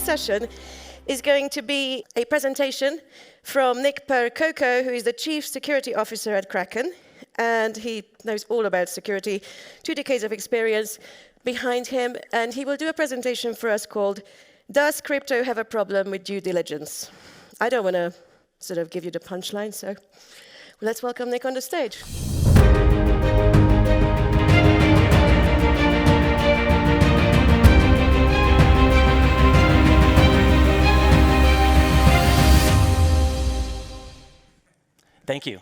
next session is going to be a presentation from Nick Percoco, who is the Chief Security Officer at Kraken. And he knows all about security, 2 decades of experience behind him. And he will do a presentation for us called, Does Crypto Have a Problem with Due Diligence? I don't want to sort of give you the punchline, so let's welcome Nick on the stage. Thank you.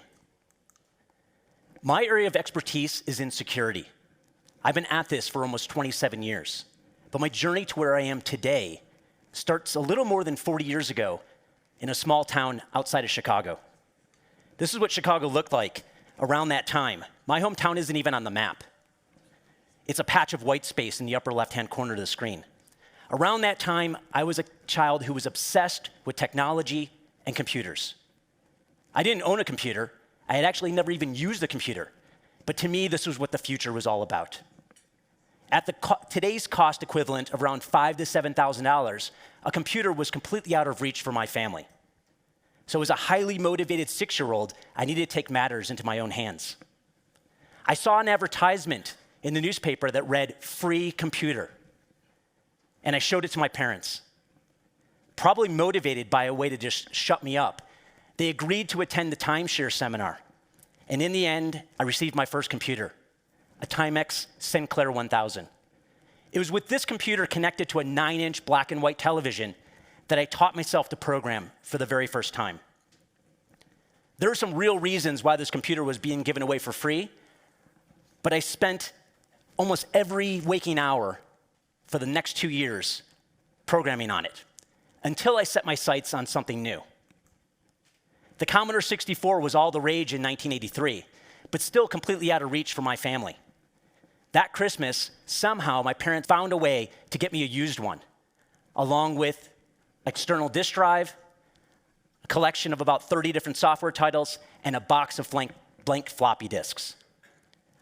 My area of expertise is in security. I've been at this for almost 27 years, but my journey to where I am today starts a little more than 40 years ago in a small town outside of Chicago. This is what Chicago looked like around that time. My hometown isn't even on the map. It's a patch of white space in the upper left-hand corner of the screen. Around that time, I was a child who was obsessed with technology and computers. I didn't own a computer. I had actually never even used a computer. But to me, this was what the future was all about. At today's cost equivalent of around $5,000 to $7,000, a computer was completely out of reach for my family. So as a highly motivated 6-year-old, I needed to take matters into my own hands. I saw an advertisement in the newspaper that read, free computer. And I showed it to my parents. Probably motivated by a way to just shut me up, they agreed to attend the timeshare seminar. And in the end, I received my first computer, a Timex Sinclair 1000. It was with this computer connected to a 9-inch black and white television that I taught myself to program for the very first time. There are some real reasons why this computer was being given away for free, but I spent almost every waking hour for the next 2 years programming on it, until I set my sights on something new. The Commodore 64 was all the rage in 1983, but still completely out of reach for my family. That Christmas, somehow my parents found a way to get me a used one, along with external disk drive, a collection of about 30 different software titles, and a box of blank floppy disks.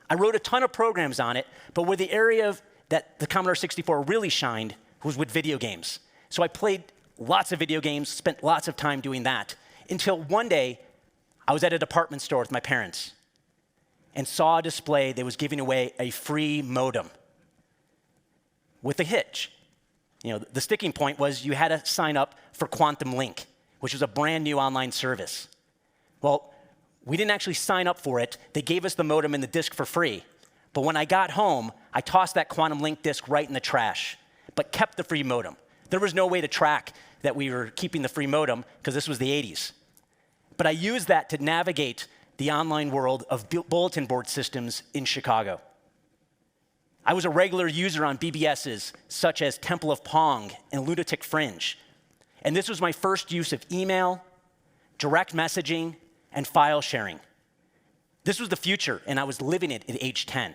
I wrote a ton of programs on it, but where the area that the Commodore 64 really shined was with video games. So I played lots of video games, spent lots of time doing that, until one day, I was at a department store with my parents and saw a display that was giving away a free modem with a hitch. You know, the sticking point was you had to sign up for Quantum Link, which was a brand new online service. Well, we didn't actually sign up for it. They gave us the modem and the disk for free. But when I got home, I tossed that Quantum Link disk right in the trash, but kept the free modem. There was no way to track that we were keeping the free modem because this was the 80s. But I used that to navigate the online world of bulletin board systems in Chicago. I was a regular user on BBSs such as Temple of Pong and Lunatic Fringe. And this was my first use of email, direct messaging, and file sharing. This was the future, and I was living it at age 10.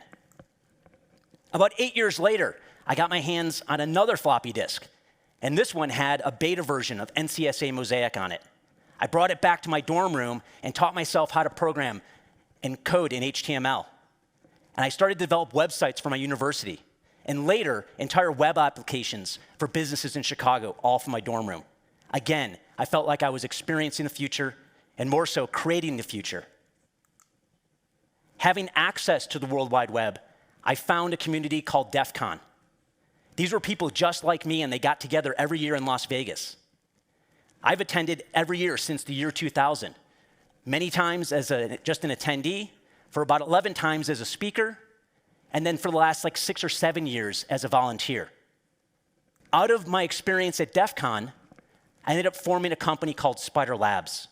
About 8 years later, I got my hands on another floppy disk. And this one had a beta version of NCSA Mosaic on it. I brought it back to my dorm room and taught myself how to program and code in HTML. And I started to develop websites for my university. And later, entire web applications for businesses in Chicago, all from my dorm room. Again, I felt like I was experiencing the future, and more so, creating the future. Having access to the World Wide Web, I found a community called DEF CON. These were people just like me, and they got together every year in Las Vegas. I've attended every year since the year 2000, many times as just an attendee, for about 11 times as a speaker, and then for the last 6 or 7 years as a volunteer. Out of my experience at DEF CON, I ended up forming a company called Spider Labs.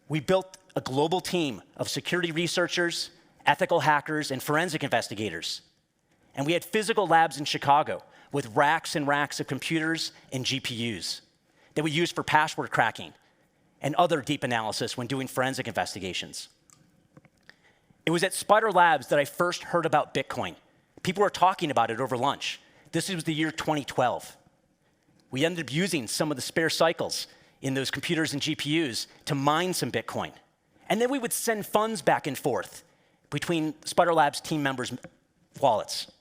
We built a global team of security researchers, ethical hackers, and forensic investigators. And we had physical labs in Chicago with racks and racks of computers and GPUs that we used for password cracking and other deep analysis when doing forensic investigations. It was at Spider Labs that I first heard about Bitcoin. People were talking about it over lunch. This was the year 2012. We ended up using some of the spare cycles in those computers and GPUs to mine some Bitcoin. And then we would send funds back and forth between Spider Labs team members' wallets.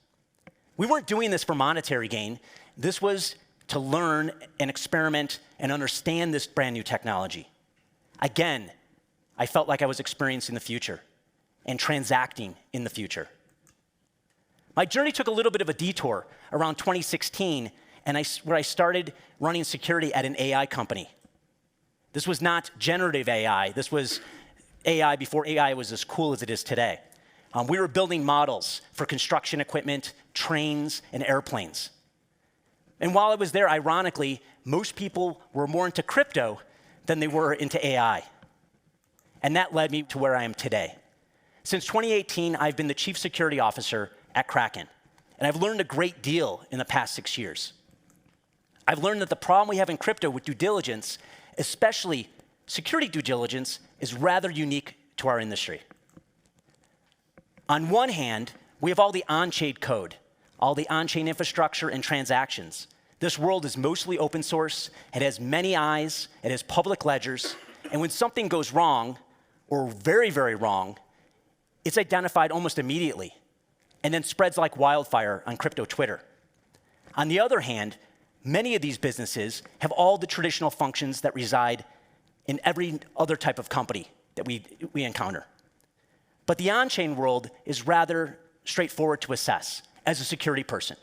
We weren't doing this for monetary gain. This was to learn and experiment and understand this brand new technology. Again, I felt like I was experiencing the future and transacting in the future. My journey took a little bit of a detour around 2016, where I started running security at an AI company. This was not generative AI. This was AI before AI was as cool as it is today. We were building models for construction equipment, trains, and airplanes. And while I was there, ironically, most people were more into crypto than they were into AI. And that led me to where I am today. Since 2018, I've been the Chief Security Officer at Kraken. And I've learned a great deal in the past 6 years. I've learned that the problem we have in crypto with due diligence, especially security due diligence, is rather unique to our industry. On one hand, we have all the on-chain code, all the on-chain infrastructure and transactions. This world is mostly open source. It has many eyes. It has public ledgers. And when something goes wrong, or very, very wrong, it's identified almost immediately and then spreads like wildfire on crypto Twitter. On the other hand, many of these businesses have all the traditional functions that reside in every other type of company that we encounter. But the on-chain world is rather straightforward to assess as a security person.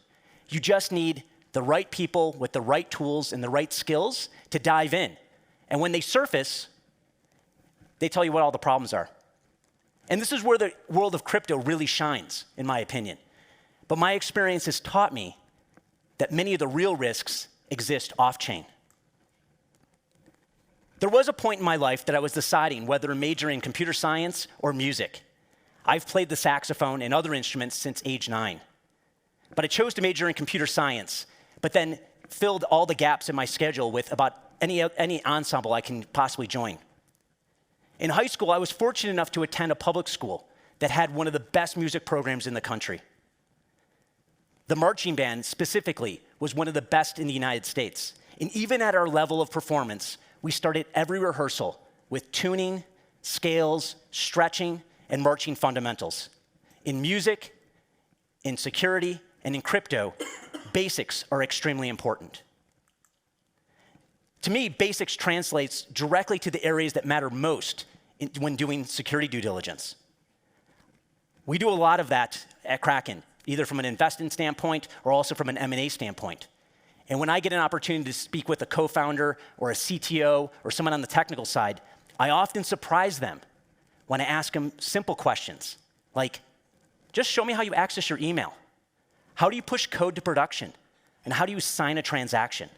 You just need the right people with the right tools and the right skills to dive in. And when they surface, they tell you what all the problems are. And this is where the world of crypto really shines, in my opinion. But my experience has taught me that many of the real risks exist off-chain. There was a point in my life that I was deciding whether to major in computer science or music. I've played the saxophone and other instruments since age 9. But I chose to major in computer science, but then filled all the gaps in my schedule with about any ensemble I can possibly join. In high school, I was fortunate enough to attend a public school that had one of the best music programs in the country. The marching band, specifically, was one of the best in the United States. And even at our level of performance, we started every rehearsal with tuning, scales, stretching, and marching fundamentals. In music, in security, and in crypto, basics are extremely important. To me, basics translates directly to the areas that matter most when doing security due diligence. We do a lot of that at Kraken, either from an investment standpoint or also from an M&A standpoint. And when I get an opportunity to speak with a co-founder or a CTO or someone on the technical side, I often surprise them when I ask them simple questions like, just show me how you access your email. How do you push code to production? And how do you sign a transaction?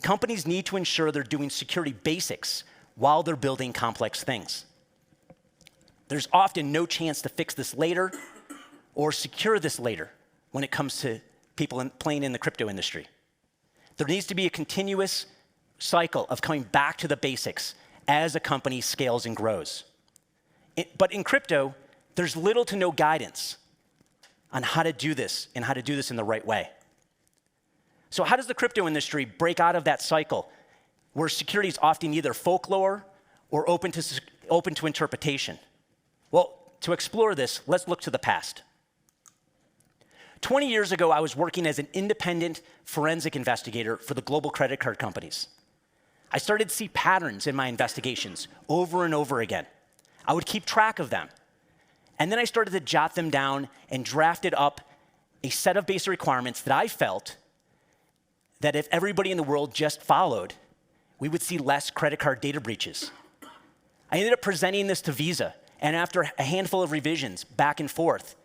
Companies need to ensure they're doing security basics while they're building complex things. There's often no chance to fix this later or secure this later when it comes to people playing in the crypto industry. There needs to be a continuous cycle of coming back to the basics as a company scales and grows. But in crypto, there's little to no guidance on how to do this and how to do this in the right way. So how does the crypto industry break out of that cycle where security is often either folklore or open to interpretation? Well, to explore this, let's look to the past. 20 years ago, I was working as an independent forensic investigator for the global credit card companies. I started to see patterns in my investigations over and over again. I would keep track of them. And then I started to jot them down and drafted up a set of basic requirements that I felt that if everybody in the world just followed, we would see less credit card data breaches. I ended up presenting this to Visa, and after a handful of revisions back and forth,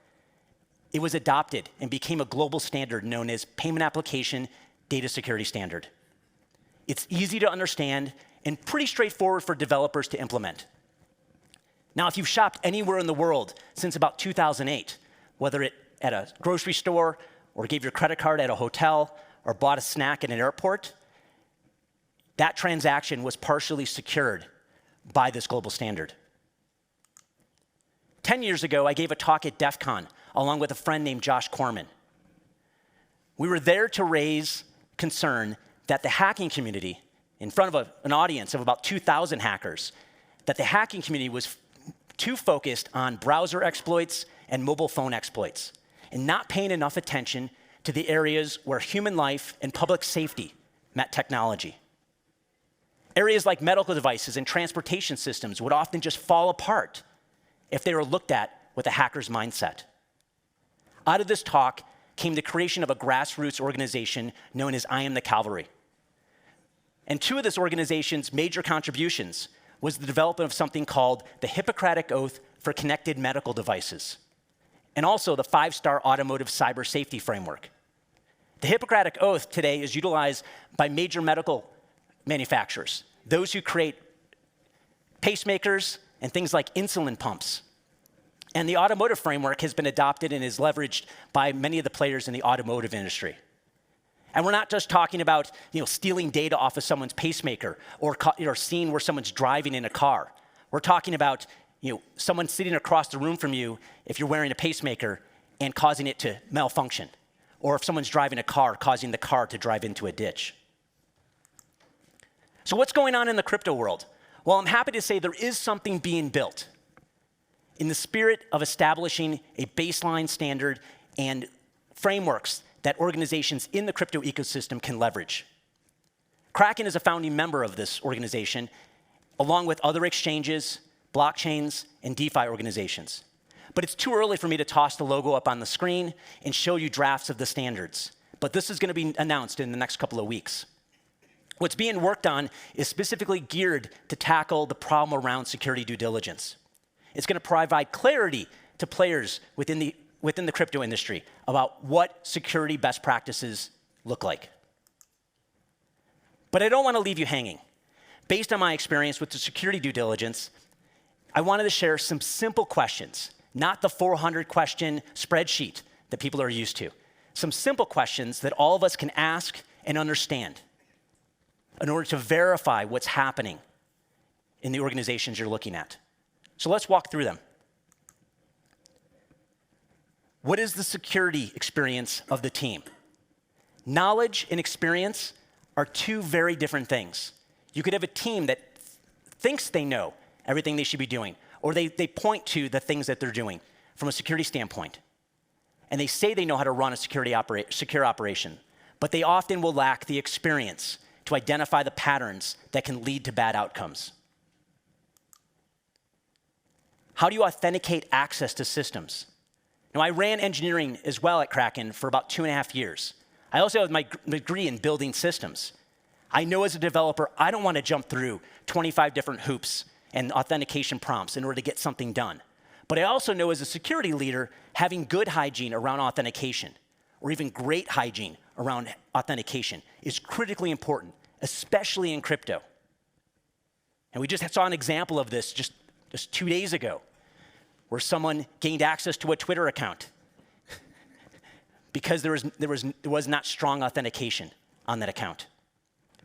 it was adopted and became a global standard known as Payment Application Data Security Standard. It's easy to understand and pretty straightforward for developers to implement. Now, if you've shopped anywhere in the world since about 2008, whether it at a grocery store or gave your credit card at a hotel or bought a snack at an airport, that transaction was partially secured by this global standard. 10 years ago, I gave a talk at DEF CON along with a friend named Josh Corman. We were there to raise concern that the hacking community, in front of an audience of about 2,000 hackers, that the hacking community was too focused on browser exploits and mobile phone exploits and not paying enough attention to the areas where human life and public safety met technology. Areas like medical devices and transportation systems would often just fall apart if they were looked at with a hacker's mindset. Out of this talk came the creation of a grassroots organization known as I Am the Cavalry. And two of this organization's major contributions was the development of something called the Hippocratic Oath for Connected Medical Devices, and also the 5-star Automotive Cyber Safety Framework. The Hippocratic Oath today is utilized by major medical manufacturers, those who create pacemakers and things like insulin pumps. And the automotive framework has been adopted and is leveraged by many of the players in the automotive industry. And we're not just talking about stealing data off of someone's pacemaker or seeing where someone's driving in a car. We're talking about someone sitting across the room from you if you're wearing a pacemaker and causing it to malfunction, or if someone's driving a car, causing the car to drive into a ditch. So what's going on in the crypto world? Well, I'm happy to say there is something being built in the spirit of establishing a baseline standard and frameworks that organizations in the crypto ecosystem can leverage. Kraken is a founding member of this organization, along with other exchanges, blockchains, and DeFi organizations. But it's too early for me to toss the logo up on the screen and show you drafts of the standards. But this is going to be announced in the next couple of weeks. What's being worked on is specifically geared to tackle the problem around security due diligence. It's going to provide clarity to players within the crypto industry about what security best practices look like. But I don't want to leave you hanging. Based on my experience with the security due diligence, I wanted to share some simple questions, not the 400-question spreadsheet that people are used to. Some simple questions that all of us can ask and understand in order to verify what's happening in the organizations you're looking at. So let's walk through them. What is the security experience of the team? Knowledge and experience are two very different things. You could have a team that thinks they know everything they should be doing, or they point to the things that they're doing from a security standpoint. And they say they know how to run a secure operation, but they often will lack the experience to identify the patterns that can lead to bad outcomes. How do you authenticate access to systems? Now, I ran engineering as well at Kraken for about 2.5 years. I also have my degree in building systems. I know as a developer, I don't want to jump through 25 different hoops and authentication prompts in order to get something done. But I also know as a security leader, having good hygiene around authentication, or even great hygiene around authentication, is critically important, especially in crypto. And we just saw an example of this just 2 days ago, where someone gained access to a Twitter account because there was not strong authentication on that account.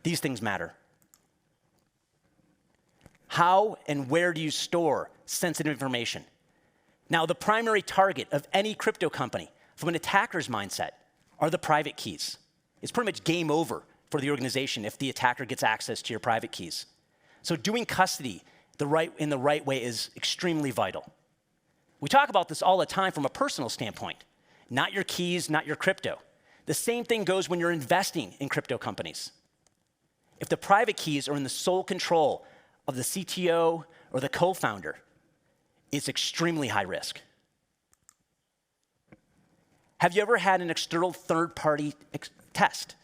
These things matter. How and where do you store sensitive information? Now, the primary target of any crypto company, from an attacker's mindset, are the private keys. It's pretty much game over for the organization if the attacker gets access to your private keys. So doing custody in the right way is extremely vital. We talk about this all the time from a personal standpoint. Not your keys, not your crypto. The same thing goes when you're investing in crypto companies. If the private keys are in the sole control of the CTO or the co-founder, it's extremely high risk. Have you ever had an external third-party test?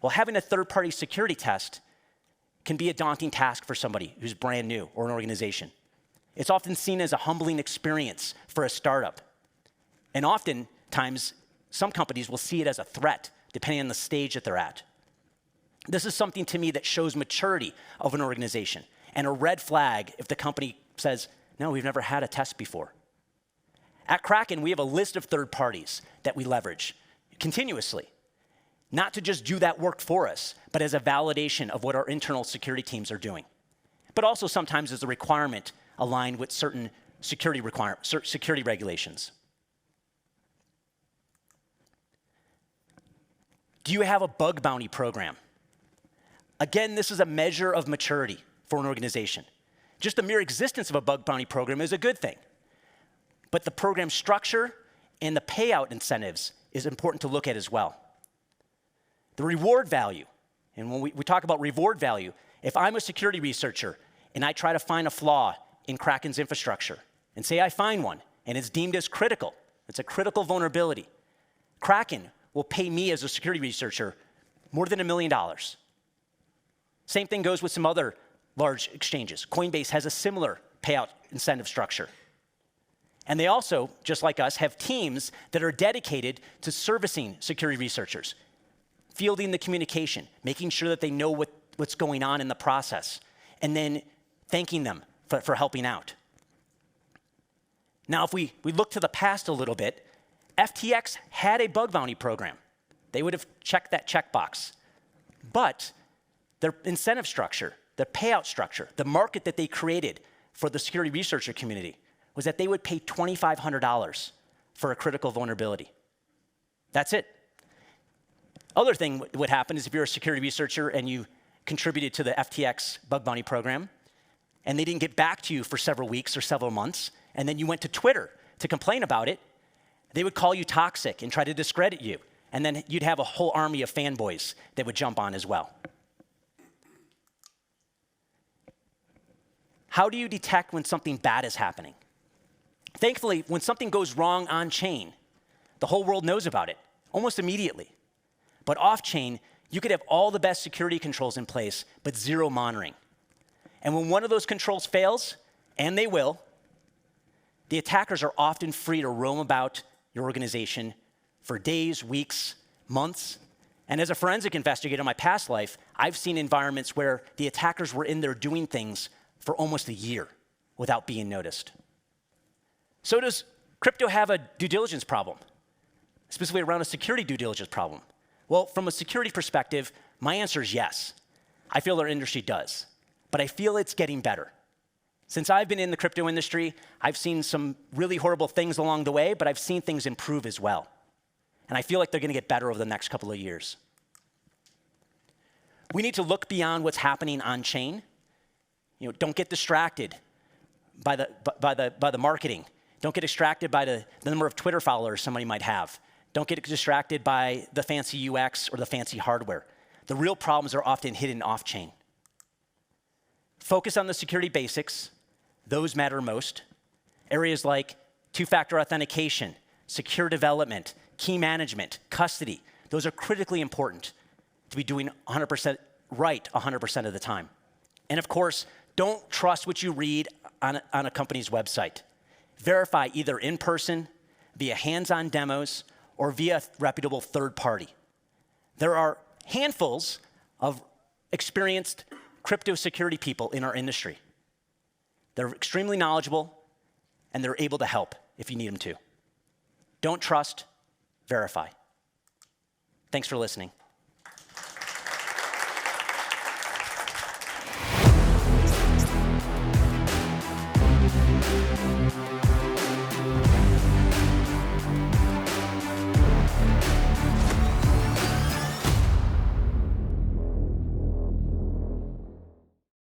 Well, having a third-party security test can be a daunting task for somebody who's brand new or an organization. It's often seen as a humbling experience for a startup. And oftentimes, some companies will see it as a threat, depending on the stage that they're at. This is something to me that shows maturity of an organization and a red flag if the company says, no, we've never had a test before. At Kraken, we have a list of third parties that we leverage continuously, not to just do that work for us, but as a validation of what our internal security teams are doing, but also sometimes as a requirement aligned with certain security regulations. Do you have a bug bounty program? Again, this is a measure of maturity for an organization. Just the mere existence of a bug bounty program is a good thing. But the program structure and the payout incentives is important to look at as well. The reward value, and when we talk about reward value, if I'm a security researcher and I try to find a flaw in Kraken's infrastructure, and say I find one, and it's deemed as critical, it's a critical vulnerability, Kraken will pay me as a security researcher more than $1 million. Same thing goes with some other large exchanges. Coinbase has a similar payout incentive structure. And they also, just like us, have teams that are dedicated to servicing security researchers, fielding the communication, making sure that they know what's going on in the process, and then thanking them for helping out. Now, if we look to the past a little bit, FTX had a bug bounty program. They would have checked that checkbox. But their incentive structure, the payout structure, the market that they created for the security researcher community was that they would pay $2,500 for a critical vulnerability. That's it. Other thing would happen is if you're a security researcher and you contributed to the FTX bug bounty program, and they didn't get back to you for several weeks or several months, and then you went to Twitter to complain about it, they would call you toxic and try to discredit you. And then you'd have a whole army of fanboys that would jump on as well. How do you detect when something bad is happening? Thankfully, when something goes wrong on chain, the whole world knows about it almost immediately. But off chain, you could have all the best security controls in place, but zero monitoring. And when one of those controls fails, and they will, the attackers are often free to roam about your organization for days, weeks, months. And as a forensic investigator in my past life, I've seen environments where the attackers were in there doing things for almost a year without being noticed. So does crypto have a due diligence problem, specifically around a security due diligence problem? Well, from a security perspective, my answer is yes. I feel our industry does, but I feel it's getting better. Since I've been in the crypto industry, I've seen some really horrible things along the way, but I've seen things improve as well. And I feel like they're going to get better over the next couple of years. We need to look beyond what's happening on chain. Don't get distracted by the marketing. Don't get distracted by the number of Twitter followers somebody might have. Don't get distracted by the fancy UX or the fancy hardware. The real problems are often hidden off-chain. Focus on the security basics. Those matter most. Areas like two-factor authentication, secure development, key management, custody. Those are critically important to be doing 100% right 100% of the time. And of course, don't trust what you read on a company's website. Verify either in person, via hands-on demos, or via reputable third party. There are handfuls of experienced crypto security people in our industry. They're extremely knowledgeable, and they're able to help if you need them to. Don't trust, verify. Thanks for listening.